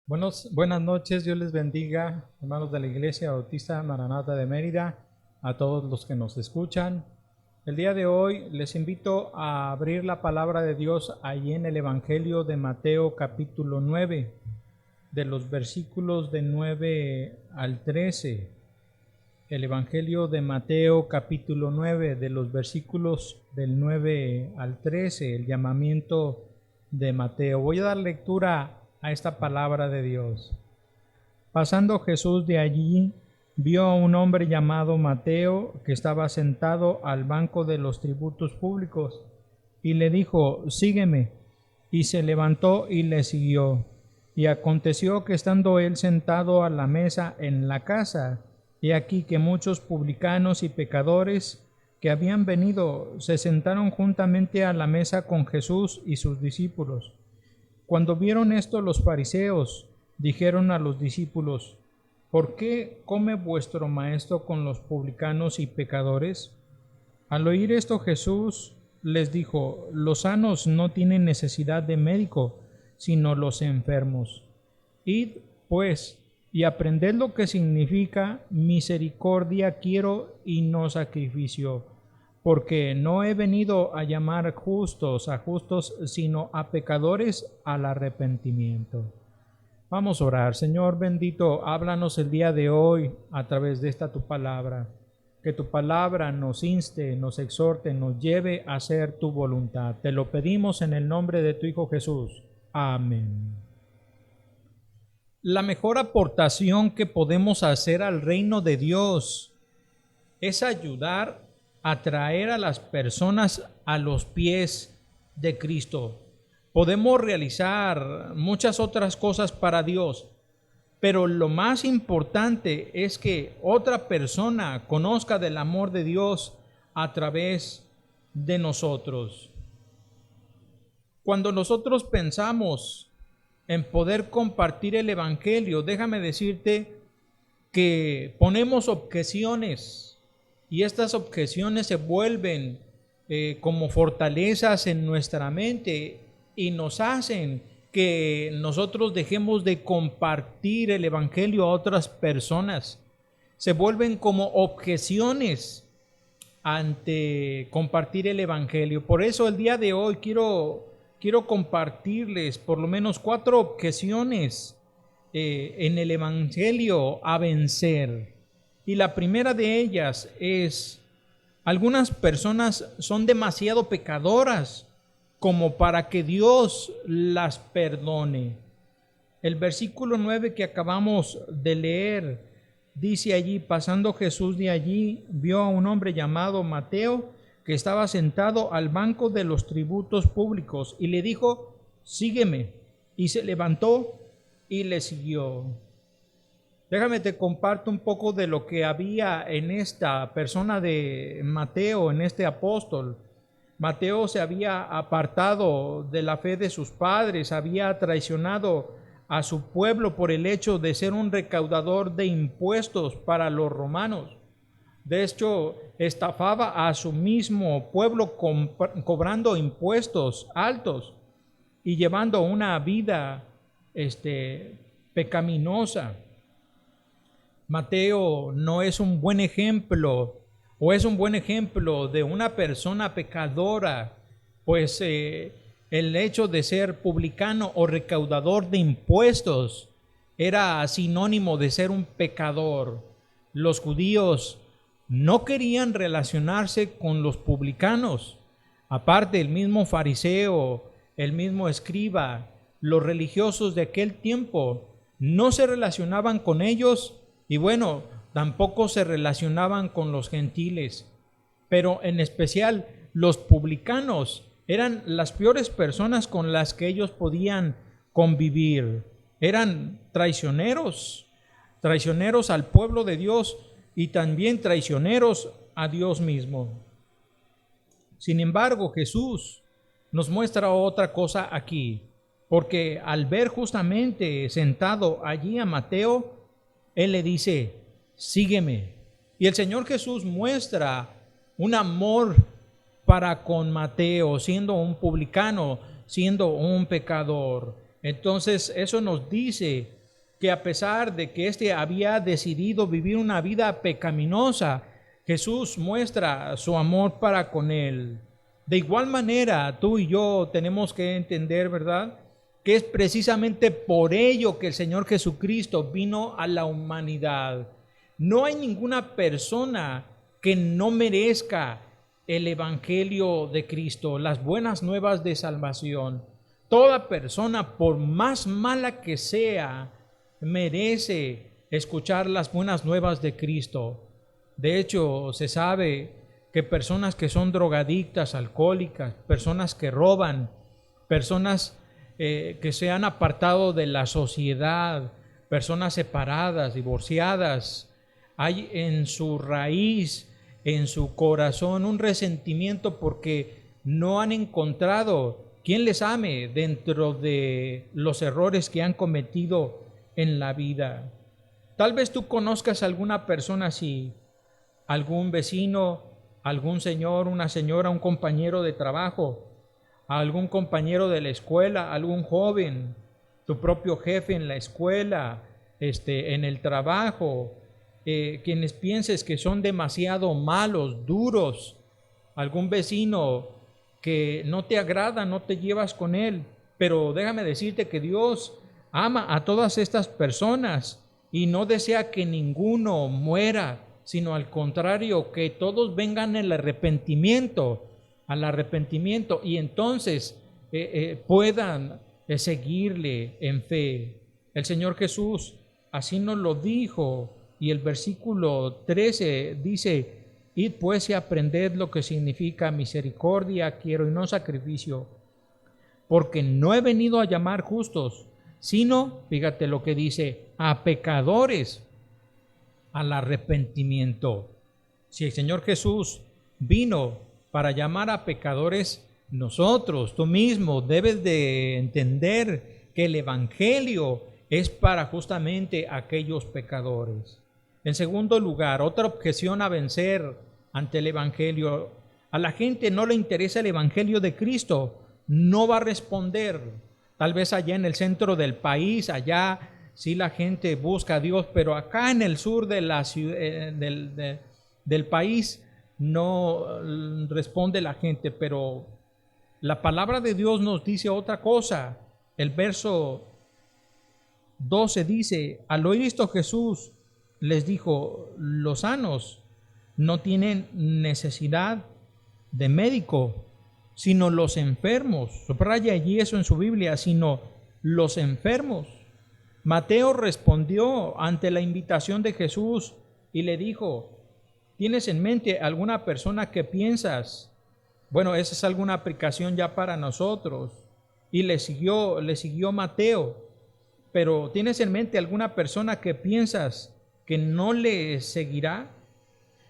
Buenas noches, Dios les bendiga, hermanos de la Iglesia Bautista Maranata de Mérida, a todos los que nos escuchan. El día de hoy les invito a abrir la palabra de Dios ahí en el Evangelio de Mateo capítulo 9, de los versículos de 9 al 13. El Evangelio de Mateo capítulo 9, de los versículos del 9 al 13, el llamamiento de Mateo. Voy a dar lectura a esta palabra de Dios. Pasando Jesús de allí, vio a un hombre llamado Mateo que estaba sentado al banco de los tributos públicos y le dijo: sígueme. Y se levantó y le siguió. Y aconteció que estando él sentado a la mesa en la casa, he aquí que muchos publicanos y pecadores que habían venido se sentaron juntamente a la mesa con Jesús y sus discípulos. Cuando vieron esto, los fariseos dijeron a los discípulos: ¿por qué come vuestro maestro con los publicanos y pecadores? Al oír esto, Jesús les dijo: los sanos no tienen necesidad de médico, sino los enfermos. Id, pues, y aprended lo que significa misericordia quiero y no sacrificio, porque no he venido a llamar justos a justos, sino a pecadores al arrepentimiento. Vamos a orar. Señor bendito, háblanos el día de hoy a través de esta tu palabra. Que tu palabra nos inste, nos exhorte, nos lleve a hacer tu voluntad. Te lo pedimos en el nombre de tu Hijo Jesús. Amén. La mejor aportación que podemos hacer al reino de Dios es ayudar a traer a las personas a los pies de Cristo. Podemos realizar muchas otras cosas para Dios, pero lo más importante es que otra persona conozca del amor de Dios a través de nosotros. Cuando nosotros pensamos en poder compartir el Evangelio, déjame decirte que ponemos objeciones y estas objeciones se vuelven como fortalezas en nuestra mente y nos hacen que nosotros dejemos de compartir el Evangelio a otras personas. Se vuelven como objeciones ante compartir el Evangelio. Por eso el día de hoy quiero compartirles por lo menos 4 objeciones en el Evangelio a vencer. Y la primera de ellas es: algunas personas son demasiado pecadoras como para que Dios las perdone. El versículo 9 que acabamos de leer dice allí: pasando Jesús de allí, vio a un hombre llamado Mateo que estaba sentado al banco de los tributos públicos y le dijo: sígueme. Y se levantó y le siguió. Déjame te comparto un poco de lo que había en esta persona de Mateo, en este apóstol. Mateo se había apartado de la fe de sus padres, había traicionado a su pueblo por el hecho de ser un recaudador de impuestos para los romanos. De hecho, estafaba a su mismo pueblo cobrando impuestos altos y llevando una vida pecaminosa. Mateo no es un buen ejemplo, o es un buen ejemplo de una persona pecadora, pues el hecho de ser publicano o recaudador de impuestos era sinónimo de ser un pecador. Los judíos no querían relacionarse con los publicanos. Aparte, el mismo fariseo, el mismo escriba, los religiosos de aquel tiempo no se relacionaban con ellos y bueno, tampoco se relacionaban con los gentiles. Pero en especial los publicanos eran las peores personas con las que ellos podían convivir. Eran traicioneros, traicioneros al pueblo de Dios y también traicioneros a Dios mismo. Sin embargo, Jesús nos muestra otra cosa aquí, porque al ver justamente sentado allí a Mateo, él le dice: sígueme. Y el Señor Jesús muestra un amor para con Mateo, siendo un publicano, siendo un pecador. Entonces eso nos dice que a pesar de que éste había decidido vivir una vida pecaminosa, Jesús muestra su amor para con él. De igual manera, tú y yo tenemos que entender, ¿verdad?, que es precisamente por ello que el Señor Jesucristo vino a la humanidad. No hay ninguna persona que no merezca el Evangelio de Cristo, las buenas nuevas de salvación. Toda persona, por más mala que sea, merece escuchar las buenas nuevas de Cristo. De hecho, se sabe que personas que son drogadictas, alcohólicas, personas que roban, personas que se han apartado de la sociedad, personas separadas, divorciadas, hay en su raíz, en su corazón, un resentimiento porque no han encontrado quien les ame dentro de los errores que han cometido en la vida. Tal vez tú conozcas a alguna persona así, algún vecino, algún señor, una señora, un compañero de trabajo, algún compañero de la escuela, algún joven, tu propio jefe en la escuela, en el trabajo, quienes pienses que son demasiado malos, duros, algún vecino que no te agrada, no te llevas con él, pero déjame decirte que Dios ama a todas estas personas y no desea que ninguno muera, sino al contrario, que todos vengan al arrepentimiento y entonces puedan seguirle en fe. El Señor Jesús así nos lo dijo, y el versículo 13 dice: id pues y aprended lo que significa misericordia quiero y no sacrificio, porque no he venido a llamar justos, sino, fíjate lo que dice, a pecadores al arrepentimiento. Si el Señor Jesús vino para llamar a pecadores, nosotros, tú mismo, debes de entender que el Evangelio es para justamente aquellos pecadores. En segundo lugar, otra objeción a vencer ante el Evangelio: a la gente no le interesa el Evangelio de Cristo, no va a responder. Tal vez allá en el centro del país, allá sí la gente busca a Dios, pero acá en el sur de la ciudad, del país no responde la gente. Pero la palabra de Dios nos dice otra cosa. El verso 12 dice: al oír esto Jesús les dijo, los sanos no tienen necesidad de médico, sino los enfermos. Subraya allí eso en su Biblia, sino los enfermos. Mateo respondió ante la invitación de Jesús y le dijo: ¿tienes en mente alguna persona que piensas? Bueno, esa es alguna aplicación ya para nosotros. Y le siguió Mateo. Pero ¿tienes en mente alguna persona que piensas que no le seguirá?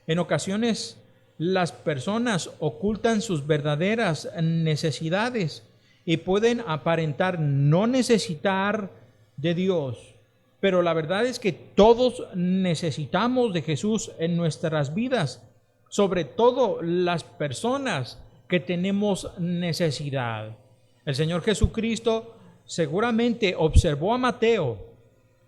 En ocasiones las personas ocultan sus verdaderas necesidades y pueden aparentar no necesitar de Dios, pero la verdad es que todos necesitamos de Jesús en nuestras vidas, sobre todo las personas que tenemos necesidad. El Señor Jesucristo seguramente observó a Mateo,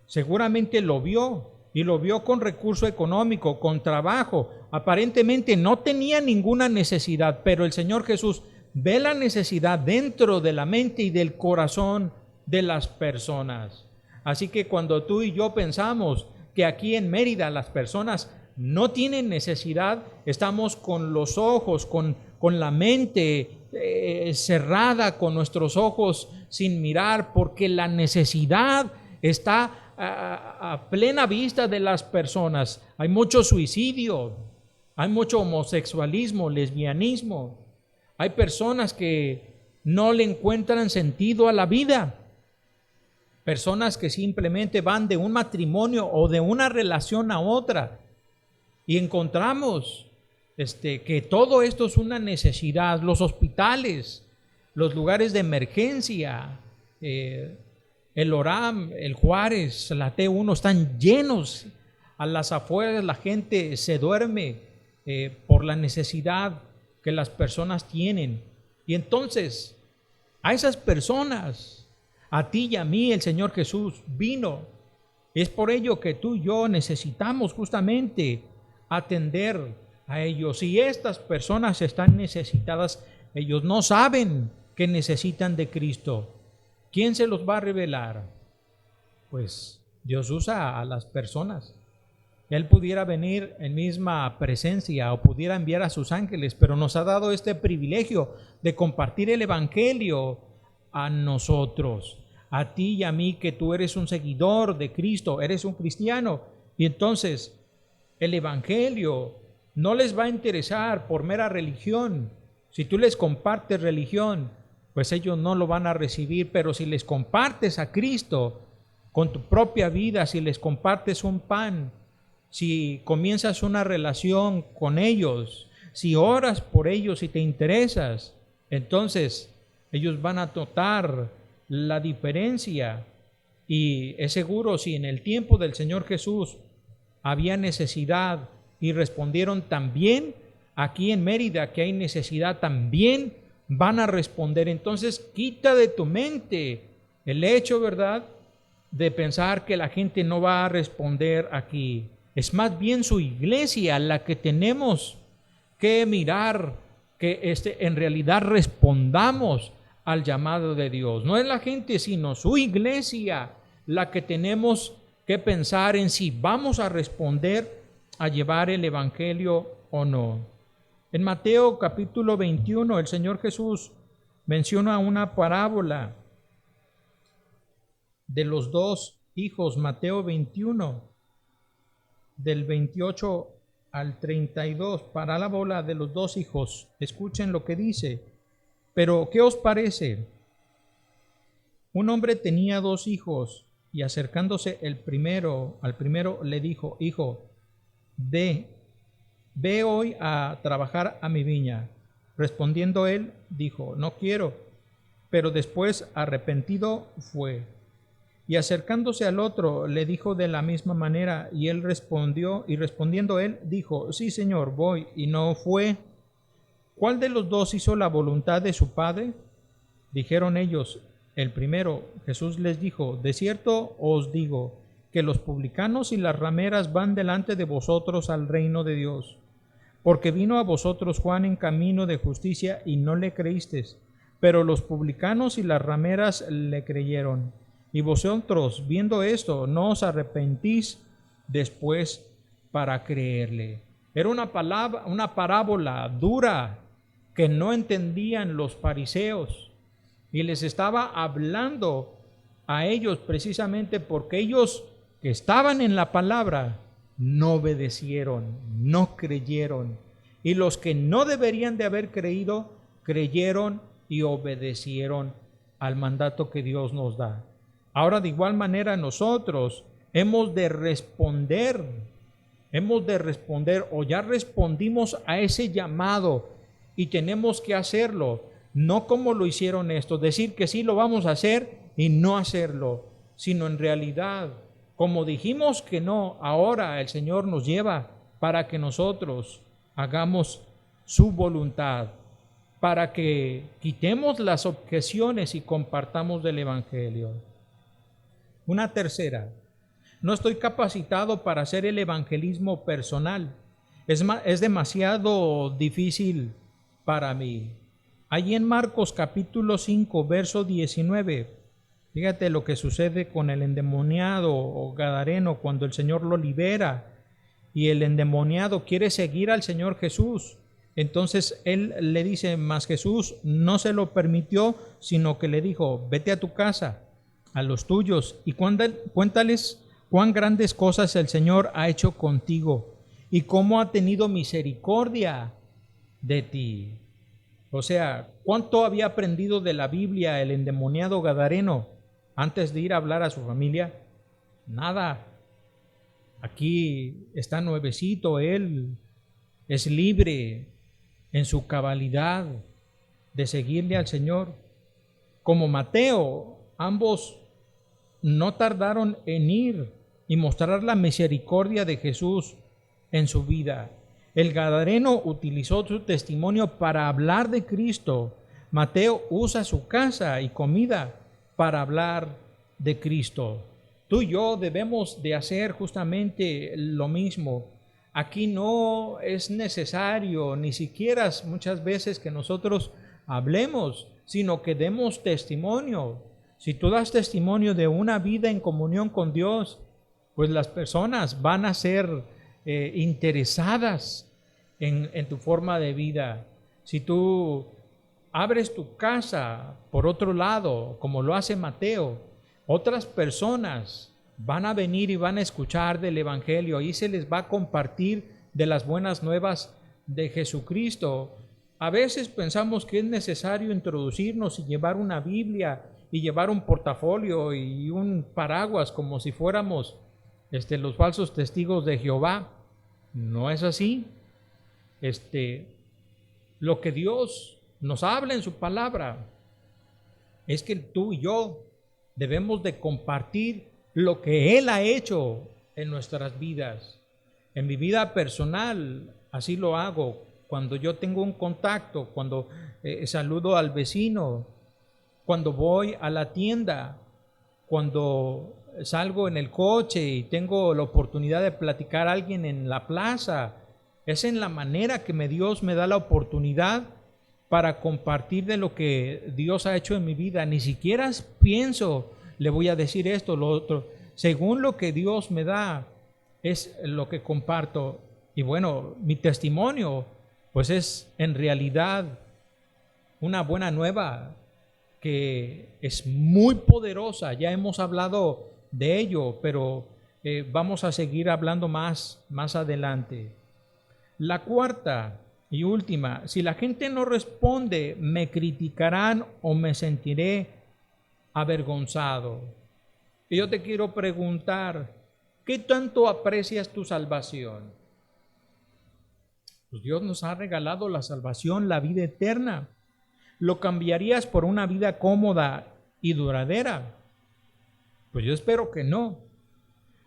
seguramente lo vio, y lo vio con recurso económico, con trabajo. Aparentemente no tenía ninguna necesidad, pero el Señor Jesús ve la necesidad dentro de la mente y del corazón de las personas. Así que cuando tú y yo pensamos que aquí en Mérida las personas no tienen necesidad, estamos con los ojos, con la mente cerrada, con nuestros ojos sin mirar, porque la necesidad está a plena vista de las personas. Hay mucho suicidio, hay mucho homosexualismo, lesbianismo. Hay personas que no le encuentran sentido a la vida. Personas que simplemente van de un matrimonio o de una relación a otra. Y encontramos que todo esto es una necesidad. Los hospitales, los lugares de emergencia, el Oram, el Juárez, la T1 están llenos. A las afueras la gente se duerme por la necesidad que las personas tienen. Y entonces a esas personas A ti y a mí el Señor Jesús vino. Es por ello que tú y yo necesitamos justamente atender a ellos. Si estas personas están necesitadas, ellos no saben que necesitan de Cristo. ¿Quién se los va a revelar? Pues Dios usa a las personas. Él pudiera venir en misma presencia o pudiera enviar a sus ángeles, pero nos ha dado este privilegio de compartir el Evangelio a nosotros, a ti y a mí, que tú eres un seguidor de Cristo, eres un cristiano. Y entonces el Evangelio no les va a interesar por mera religión. Si tú les compartes religión, pues ellos no lo van a recibir, pero si les compartes a Cristo con tu propia vida, si les compartes un pan, si comienzas una relación con ellos, si oras por ellos y te interesas, entonces ellos van a notar la diferencia. Y es seguro, si en el tiempo del Señor Jesús había necesidad y respondieron también, aquí en Mérida que hay necesidad, también van a responder. Entonces quita de tu mente el hecho, ¿verdad?, de pensar que la gente no va a responder aquí. Es más bien su iglesia la que tenemos que mirar, que en realidad respondamos al llamado de Dios. No es la gente, sino su iglesia la que tenemos que pensar en si vamos a responder a llevar el Evangelio o no. En Mateo capítulo 21, el Señor Jesús menciona una parábola de los dos hijos. Mateo 21, del 28 al 32, parábola de los dos hijos. Escuchen lo que dice. Pero, ¿qué os parece? Un hombre tenía dos hijos, y acercándose al primero le dijo: Hijo, ve hoy a trabajar a mi viña. Respondiendo él, dijo: No quiero. Pero después, arrepentido, fue. Y acercándose al otro, le dijo de la misma manera, y él respondió, y respondiendo él, dijo: Sí, Señor, voy. Y no fue. ¿Cuál de los dos hizo la voluntad de su padre? Dijeron ellos: el primero. Jesús les dijo: De cierto os digo, que los publicanos y las rameras van delante de vosotros al reino de Dios. Porque vino a vosotros Juan en camino de justicia, y no le creísteis, pero los publicanos y las rameras le creyeron. Y vosotros, viendo esto, no os arrepentís después para creerle. Era una parábola dura que no entendían los fariseos, y les estaba hablando a ellos precisamente porque ellos que estaban en la palabra no obedecieron, no creyeron, y los que no deberían de haber creído, creyeron y obedecieron al mandato que Dios nos da. Ahora, de igual manera, nosotros hemos de responder o ya respondimos a ese llamado, y tenemos que hacerlo, no como lo hicieron estos, decir que sí lo vamos a hacer y no hacerlo, sino en realidad, como dijimos que no, ahora el Señor nos lleva para que nosotros hagamos su voluntad, para que quitemos las objeciones y compartamos del Evangelio. Una tercera: no estoy capacitado para hacer el evangelismo personal. Es demasiado difícil para mí. Allí en Marcos capítulo 5, verso 19, fíjate lo que sucede con el endemoniado o gadareno cuando el Señor lo libera y el endemoniado quiere seguir al Señor Jesús. Entonces él le dice, mas Jesús no se lo permitió, sino que le dijo: vete a tu casa, a los tuyos, y cuéntales cuán grandes cosas el Señor ha hecho contigo y cómo ha tenido misericordia de ti. O sea, ¿cuánto había aprendido de la Biblia el endemoniado gadareno antes de ir a hablar a su familia? Nada. Aquí está nuevecito, él es libre en su cabalidad de seguirle al Señor. Como Mateo, ambos no tardaron en ir y mostrar la misericordia de Jesús en su vida. El gadareno utilizó su testimonio para hablar de Cristo. Mateo usa su casa y comida para hablar de Cristo. Tú y yo debemos de hacer justamente lo mismo. Aquí no es necesario ni siquiera muchas veces que nosotros hablemos, sino que demos testimonio. Si tú das testimonio de una vida en comunión con Dios, pues las personas van a ser interesadas en tu forma de vida. Si tú abres tu casa por otro lado, como lo hace Mateo, otras personas van a venir y van a escuchar del Evangelio y se les va a compartir de las buenas nuevas de Jesucristo. A veces pensamos que es necesario introducirnos y llevar una Biblia y llevar un portafolio y un paraguas como si fuéramos los falsos testigos de Jehová. No es así. Lo que Dios nos habla en su palabra es que tú y yo debemos de compartir lo que Él ha hecho en nuestras vidas. En mi vida personal así lo hago. Cuando yo tengo un contacto, cuando saludo al vecino, cuando voy a la tienda, cuando salgo en el coche y tengo la oportunidad de platicar a alguien en la plaza, es en la manera que Dios me da la oportunidad para compartir de lo que Dios ha hecho en mi vida. Ni siquiera pienso, le voy a decir esto, lo otro. Según lo que Dios me da, es lo que comparto. Y bueno, mi testimonio, pues es en realidad una buena nueva que es muy poderosa. Ya hemos hablado de ello, pero vamos a seguir hablando más adelante. La cuarta y última: si la gente no responde, me criticarán o me sentiré avergonzado. Y yo te quiero preguntar, ¿qué tanto aprecias tu salvación? Pues Dios nos ha regalado la salvación, la vida eterna. ¿Lo cambiarías por una vida cómoda y duradera? Pues yo espero que no.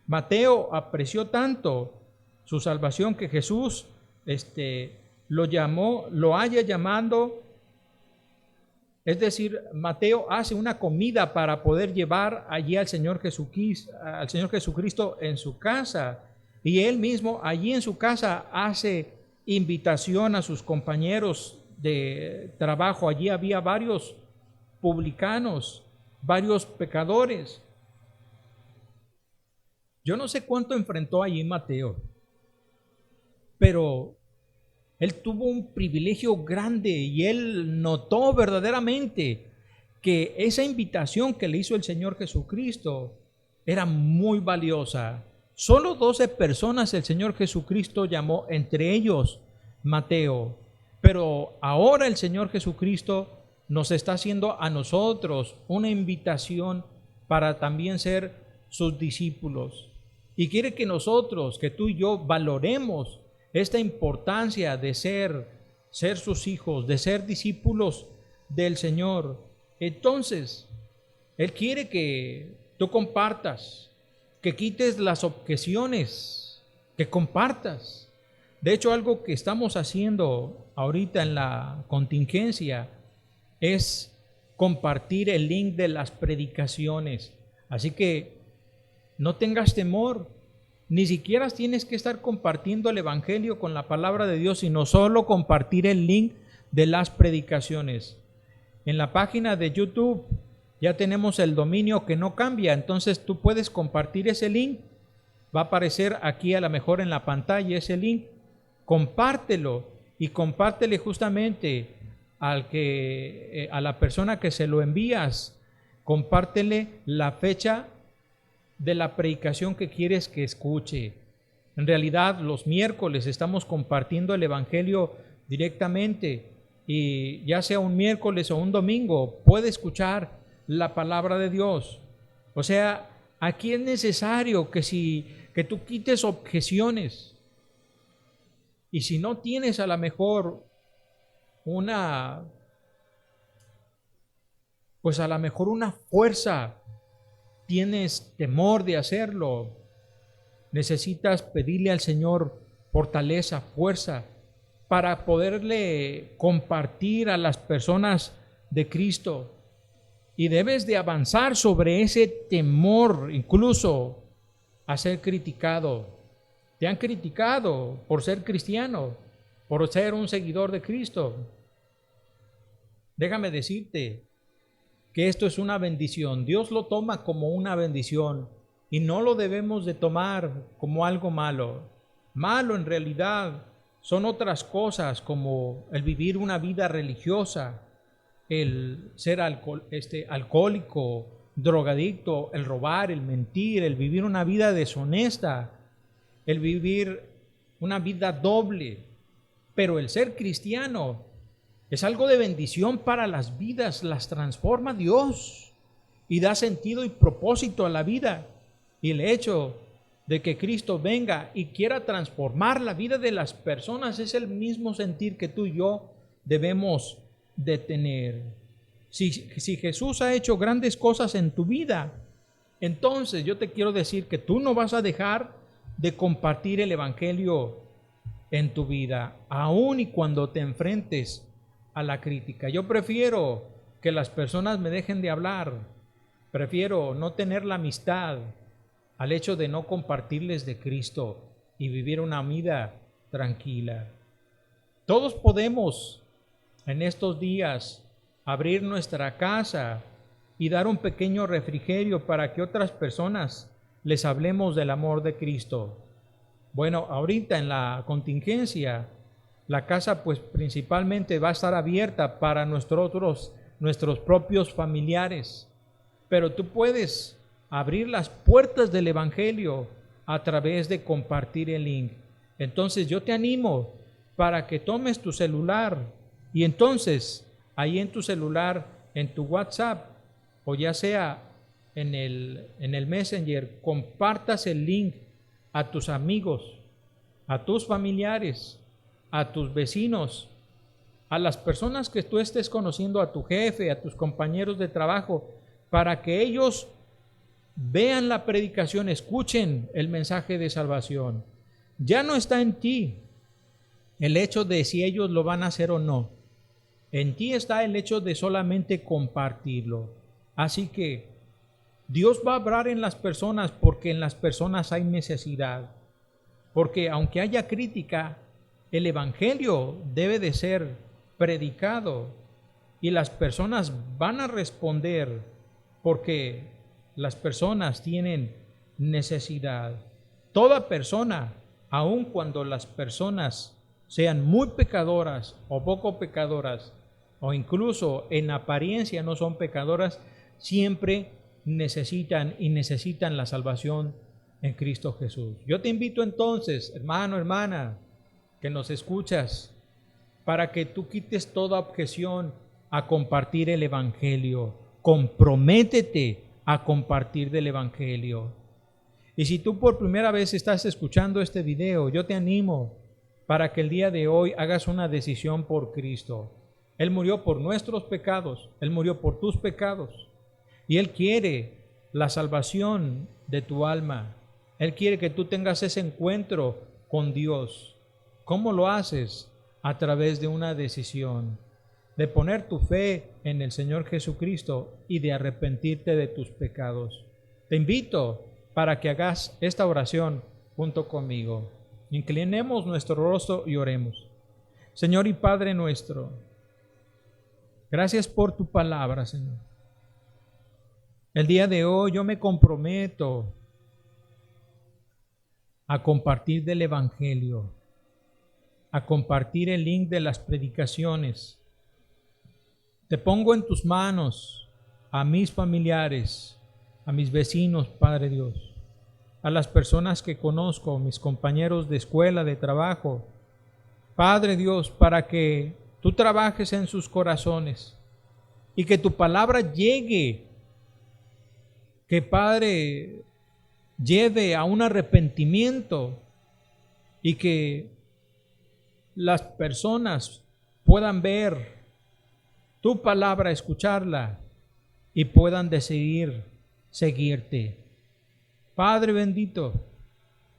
Mateo apreció tanto su salvación que Jesús lo haya llamando. Es decir, Mateo hace una comida para poder llevar allí al Señor Jesucristo en su casa, y él mismo allí en su casa hace invitación a sus compañeros de trabajo. Allí había varios publicanos, varios pecadores. Yo no sé cuánto enfrentó allí Mateo, pero él tuvo un privilegio grande y él notó verdaderamente que esa invitación que le hizo el Señor Jesucristo era muy valiosa. Solo 12 personas el Señor Jesucristo llamó, entre ellos Mateo. Pero ahora el Señor Jesucristo nos está haciendo a nosotros una invitación para también ser sus discípulos. Y quiere que nosotros, que tú y yo, valoremos esta importancia de ser sus hijos, de ser discípulos del Señor. Entonces, Él quiere que tú compartas, que quites las objeciones, que compartas. De hecho, algo que estamos haciendo ahorita en la contingencia es compartir el link de las predicaciones. Así que no tengas temor. Ni siquiera tienes que estar compartiendo el Evangelio con la palabra de Dios, sino solo compartir el link de las predicaciones. En la página de YouTube ya tenemos el dominio que no cambia, entonces tú puedes compartir ese link. Va a aparecer aquí a lo mejor en la pantalla ese link. Compártelo y compártele justamente a la persona que se lo envías. Compártele la fecha de la predicación que quieres que escuche. En realidad, los miércoles estamos compartiendo el Evangelio directamente, y ya sea un miércoles o un domingo, puede escuchar la palabra de Dios. O sea, aquí es necesario que tú quites objeciones. Y si no tienes a lo mejor una fuerza, tienes temor de hacerlo, necesitas pedirle al Señor fortaleza, fuerza, para poderle compartir a las personas de Cristo. Y debes de avanzar sobre ese temor, incluso a ser criticado. Te han criticado por ser cristiano, por ser un seguidor de Cristo. Déjame decirte que esto es una bendición. Dios lo toma como una bendición y no lo debemos de tomar como algo malo. Malo en realidad son otras cosas, como el vivir una vida religiosa, el ser alcohólico, drogadicto, el robar, el mentir, el vivir una vida deshonesta, el vivir una vida doble. Pero el ser cristiano es algo de bendición para las vidas, las transforma Dios y da sentido y propósito a la vida. Y el hecho de que Cristo venga y quiera transformar la vida de las personas es el mismo sentir que tú y yo debemos de tener. Si Jesús ha hecho grandes cosas en tu vida, entonces yo te quiero decir que tú no vas a dejar de compartir el Evangelio en tu vida, aun y cuando te enfrentes a la crítica. Yo prefiero que las personas me dejen de hablar, prefiero no tener la amistad al hecho de no compartirles de Cristo y vivir una vida tranquila. Todos podemos en estos días abrir nuestra casa y dar un pequeño refrigerio para que otras personas les hablemos del amor de Cristo. Bueno, ahorita en la contingencia, la casa pues principalmente va a estar abierta para nuestros propios familiares, pero tú puedes abrir las puertas del Evangelio a través de compartir el link. Entonces yo te animo para que tomes tu celular y entonces ahí en tu celular, en tu WhatsApp o ya sea en el Messenger, compartas el link a tus amigos, a tus familiares, a tus vecinos, a las personas que tú estés conociendo, a tu jefe, a tus compañeros de trabajo, para que ellos vean la predicación, escuchen el mensaje de salvación. Ya no está en ti el hecho de si ellos lo van a hacer o no. En ti está el hecho de solamente compartirlo. Así que Dios va a obrar en las personas porque en las personas hay necesidad. Porque aunque haya crítica, el Evangelio debe de ser predicado y las personas van a responder porque las personas tienen necesidad. Toda persona, aun cuando las personas sean muy pecadoras o poco pecadoras, o incluso en apariencia no son pecadoras, siempre necesitan la salvación en Cristo Jesús. Yo te invito entonces, hermano, hermana, que nos escuchas, para que tú quites toda objeción a compartir el Evangelio. Comprométete a compartir del Evangelio. Y si tú por primera vez estás escuchando este video, yo te animo para que el día de hoy hagas una decisión por Cristo. Él murió por nuestros pecados, Él murió por tus pecados. Y Él quiere la salvación de tu alma. Él quiere que tú tengas ese encuentro con Dios. ¿Cómo lo haces? A través de una decisión, de poner tu fe en el Señor Jesucristo y de arrepentirte de tus pecados. Te invito para que hagas esta oración junto conmigo. Inclinemos nuestro rostro y oremos. Señor y Padre nuestro, gracias por tu palabra, Señor. El día de hoy yo me comprometo a compartir del Evangelio, a compartir el link de las predicaciones. Te pongo en tus manos a mis familiares, a mis vecinos, Padre Dios, a las personas que conozco, mis compañeros de escuela, de trabajo. Padre Dios, para que tú trabajes en sus corazones y que tu palabra llegue, que Padre lleve a un arrepentimiento y que las personas puedan ver tu palabra, escucharla y puedan decidir seguirte. Padre bendito,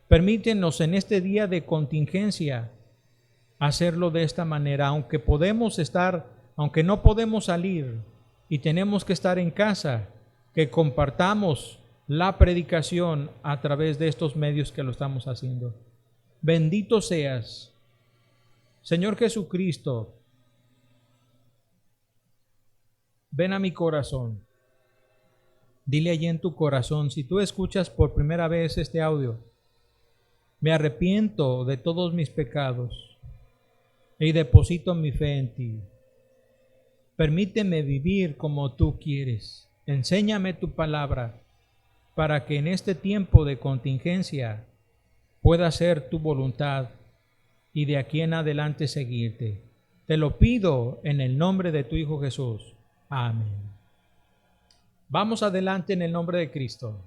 permítenos en este día de contingencia hacerlo de esta manera, aunque no podemos salir, y tenemos que estar en casa, que compartamos la predicación a través de estos medios que lo estamos haciendo. Bendito seas, Señor Jesucristo. Ven a mi corazón. Dile allí en tu corazón, si tú escuchas por primera vez este audio, me arrepiento de todos mis pecados y deposito mi fe en ti. Permíteme vivir como tú quieres. Enséñame tu palabra para que en este tiempo de contingencia pueda hacer tu voluntad y de aquí en adelante seguirte. Te lo pido en el nombre de tu Hijo Jesús. Amén. Vamos adelante en el nombre de Cristo.